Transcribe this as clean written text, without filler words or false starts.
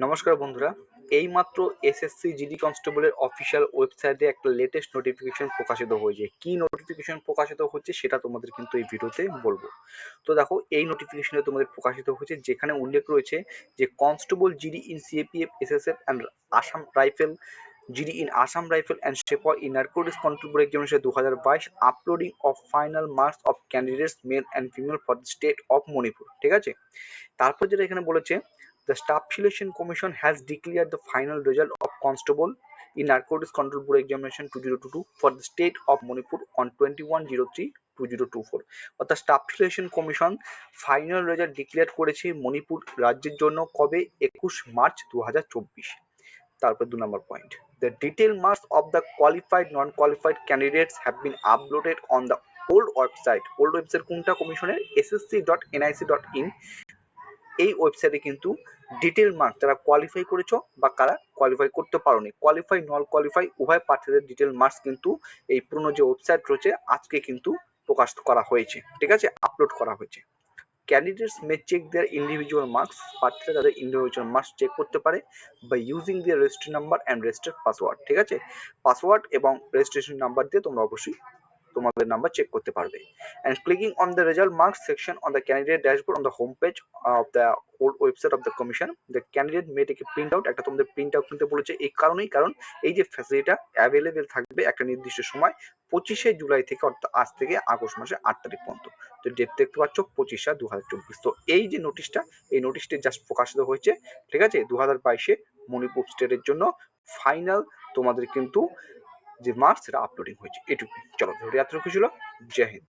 নমস্কার বন্ধুরা, এইমাত্র এসএসসি জিডি কনস্টেবলের অফিসিয়াল ওয়েবসাইটে একটা লেটেস্ট নোটিফিকেশন প্রকাশিত হয়েছে। কি নোটিফিকেশন প্রকাশিত হচ্ছে সেটা তোমাদের কিন্তু এই ভিডিওতে বলবো। তো দেখো, এই নোটিফিকেশনে তোমাদের প্রকাশিত হয়েছে যেখানে উল্লেখ রয়েছে যে constable GD in CAPF SSF and Assam rifle GD in Assam Rifle and Shepherd in Narcotics Control Board Examination 2022 uploading of final marks of candidates male and female for the state of Manipur। ঠিক আছে, তারপর যেটা এখানে বলেছে, the staff selection commission has declared the final result of constable in narcotics control board examination 2022 for the state of Manipur on 21/03/2024। অর্থাৎ staff selection commission final result declare করেছে মণিপুর রাজ্যের জন্য কবে? 21 মার্চ 2024। তারপর 2 নম্বর point, the detailed marks of the qualified non-qualified candidates have been uploaded on the old website কোনটা? কমিশনের ssc.nic.in। এই ওয়েবসাইটে কিন্তু ডিটেল মার্ক যারা কোয়ালিফাই করেছো বা কারা কোয়ালিফাই করতে পারোনি, কোয়ালিফাই নন কোয়ালিফাই উভয় প্রার্থীদের ডিটেল মার্কস কিন্তু এই পুরনো যে ওয়েবসাইট রয়েছে আজকে কিন্তু প্রকাশ করা হয়েছে। ঠিক আছে, আপলোড করা হয়েছে। Candidates may check their individual marks, প্রার্থীরা তাদের ইন্ডিভিজুয়াল মার্কস চেক করতে পারে by using their registry number and registered password. ঠিক আছে, পাসওয়ার্ড এবং রেজিস্ট্রেশন নাম্বার দিয়ে তোমরা অবশ্যই তোমাদের নাম্বার চেক করতে পারবে। and clicking on the result marks section on the candidate dashboard on the home page of the old website of the commission, the candidate may take a print out। একটা তোমাদের print out নিতে বলেছে, এই কারণেই কারণ এই যে ফ্যাসিলিটিটা available থাকবে একটা নির্দিষ্ট সময় 25শে জুলাই থেকে, অর্থাৎ আজ থেকে আগস্ট মাসের 8 তারিখ পর্যন্ত। তো ডেট দেখতে পাচ্ছ 25/7/2024। তো এই যে নোটিশটা, এই নোটিশটি জাস্ট প্রকাশিত হয়েছে। ঠিক আছে, 2022-এ মণিপুর স্টেটের জন্য ফাইনাল তোমাদের কিন্তু যে মার্কস সেটা আপলোডিং হয়েছে। এটুকুই। চলো, ভিডিও এতটুকু ছিল। জয় হিন্দ।